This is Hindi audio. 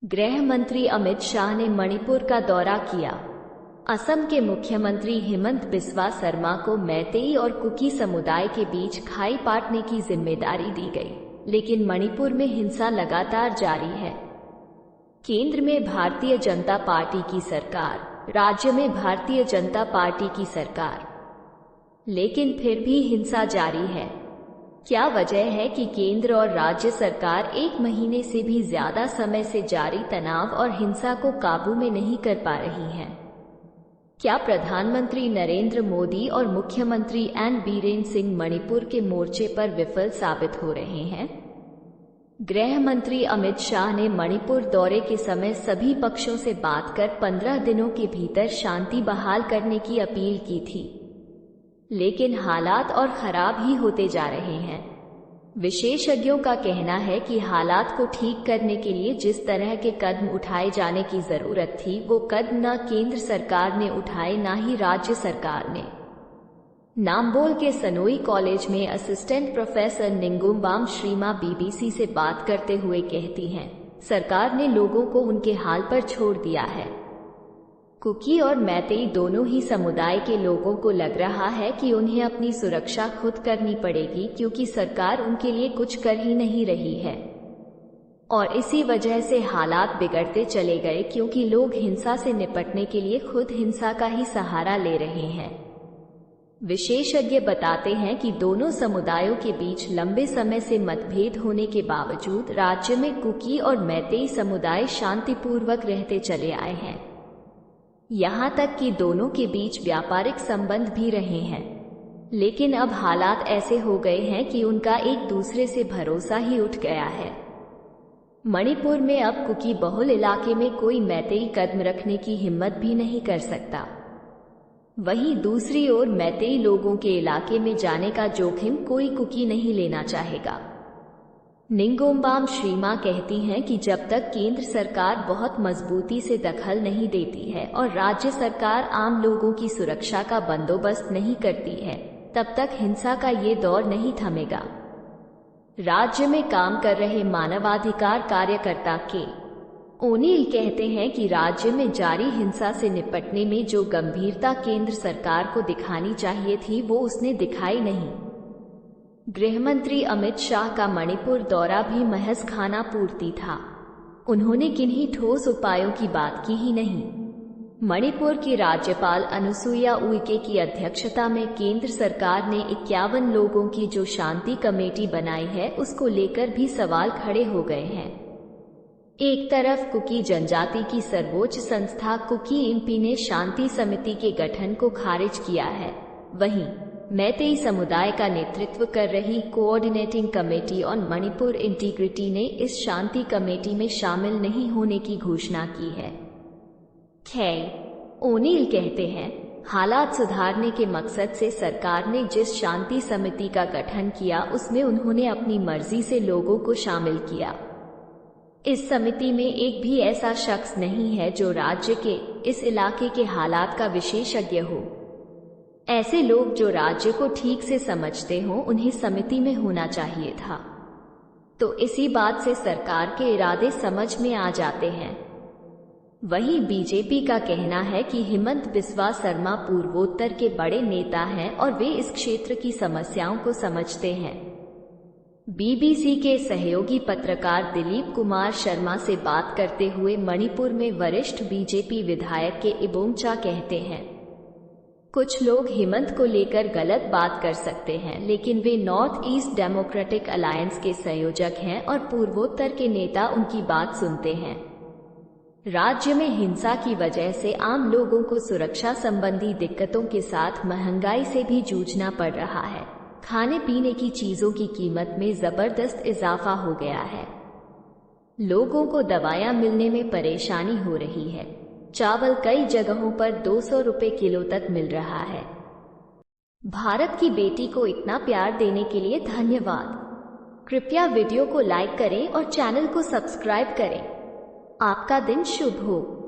गृह मंत्री अमित शाह ने मणिपुर का दौरा किया। असम के मुख्यमंत्री हिमंत बिस्वा शर्मा को मैतेई और कुकी समुदाय के बीच खाई बांटने की जिम्मेदारी दी गई, लेकिन मणिपुर में हिंसा लगातार जारी है। केंद्र में भारतीय जनता पार्टी की सरकार, राज्य में भारतीय जनता पार्टी की सरकार, लेकिन फिर भी हिंसा जारी है। क्या वजह है कि केंद्र और राज्य सरकार 1 महीने से भी ज्यादा समय से जारी तनाव और हिंसा को काबू में नहीं कर पा रही हैं? क्या प्रधानमंत्री नरेंद्र मोदी और मुख्यमंत्री एन बीरेन सिंह मणिपुर के मोर्चे पर विफल साबित हो रहे हैं? गृह मंत्री अमित शाह ने मणिपुर दौरे के समय सभी पक्षों से बात कर 15 दिनों के भीतर शांति बहाल करने की अपील की थी, लेकिन हालात और खराब ही होते जा रहे हैं। विशेषज्ञों का कहना है कि हालात को ठीक करने के लिए जिस तरह के कदम उठाए जाने की जरूरत थी, वो कदम न केंद्र सरकार ने उठाए न ही राज्य सरकार ने। नाम्बोल के सनोई कॉलेज में असिस्टेंट प्रोफेसर निंगोमबाम श्रीमा बीबीसी से बात करते हुए कहती हैं, सरकार ने लोगों को उनके हाल पर छोड़ दिया है। कुकी और मैतेई दोनों ही समुदाय के लोगों को लग रहा है कि उन्हें अपनी सुरक्षा खुद करनी पड़ेगी, क्योंकि सरकार उनके लिए कुछ कर ही नहीं रही है। और इसी वजह से हालात बिगड़ते चले गए, क्योंकि लोग हिंसा से निपटने के लिए खुद हिंसा का ही सहारा ले रहे हैं। विशेषज्ञ बताते हैं कि दोनों समुदायों के बीच लंबे समय से मतभेद होने के बावजूद राज्य में कुकी और मैतेई समुदाय शांतिपूर्वक रहते चले आए हैं। यहाँ तक कि दोनों के बीच व्यापारिक संबंध भी रहे हैं, लेकिन अब हालात ऐसे हो गए हैं कि उनका एक दूसरे से भरोसा ही उठ गया है। मणिपुर में अब कुकी बहुल इलाके में कोई मैतेई कदम रखने की हिम्मत भी नहीं कर सकता। वहीं दूसरी ओर मैतेई लोगों के इलाके में जाने का जोखिम कोई कुकी नहीं लेना चाहेगा। निंगोमबाम श्रीमा कहती हैं कि जब तक केंद्र सरकार बहुत मजबूती से दखल नहीं देती है और राज्य सरकार आम लोगों की सुरक्षा का बंदोबस्त नहीं करती है, तब तक हिंसा का ये दौर नहीं थमेगा। राज्य में काम कर रहे मानवाधिकार कार्यकर्ता के ओनील कहते हैं कि राज्य में जारी हिंसा से निपटने में जो गंभीरता केंद्र सरकार को दिखानी चाहिए थी, वो उसने दिखाई नहीं। गृहमंत्री अमित शाह का मणिपुर दौरा भी महज खाना पूर्ति था। उन्होंने किन्हीं ठोस उपायों की बात की ही नहीं। मणिपुर की राज्यपाल अनुसुईया उइके की अध्यक्षता में केंद्र सरकार ने 51 लोगों की जो शांति कमेटी बनाई है, उसको लेकर भी सवाल खड़े हो गए हैं। एक तरफ कुकी जनजाति की सर्वोच्च संस्था कुकी इंपी ने शांति समिति के गठन को खारिज किया है, वहीं मैतेई समुदाय का नेतृत्व कर रही coordinating committee on Manipur integrity ने इस शांति कमेटी में शामिल नहीं होने की घोषणा की है। खैर, ओनील कहते हैं, हालात सुधारने के मकसद से सरकार ने जिस शांति समिति का गठन किया, उसमें उन्होंने अपनी मर्जी से लोगों को शामिल किया। इस समिति में एक भी ऐसा शख्स नहीं है जो राज्य के इस इलाके के हालात का विशेषज्ञ हो। ऐसे लोग जो राज्य को ठीक से समझते हों, उन्हें समिति में होना चाहिए था। तो इसी बात से सरकार के इरादे समझ में आ जाते हैं। वहीं बीजेपी का कहना है कि हिमंत बिस्वा शर्मा पूर्वोत्तर के बड़े नेता हैं और वे इस क्षेत्र की समस्याओं को समझते हैं। बीबीसी के सहयोगी पत्रकार दिलीप कुमार शर्मा से बात करते हुए मणिपुर में वरिष्ठ बीजेपी विधायक के इबोमचा कहते हैं, कुछ लोग हिमंत को लेकर गलत बात कर सकते हैं, लेकिन वे नॉर्थ ईस्ट डेमोक्रेटिक अलायंस के संयोजक हैं और पूर्वोत्तर के नेता उनकी बात सुनते हैं। राज्य में हिंसा की वजह से आम लोगों को सुरक्षा संबंधी दिक्कतों के साथ महंगाई से भी जूझना पड़ रहा है। खाने पीने की चीजों की कीमत में जबरदस्त इजाफा हो गया है। लोगों को दवाइयां मिलने में परेशानी हो रही है। चावल कई जगहों पर 200 रुपए किलो तक मिल रहा है। भारत की बेटी को इतना प्यार देने के लिए धन्यवाद। कृपया वीडियो को लाइक करें और चैनल को सब्सक्राइब करें। आपका दिन शुभ हो।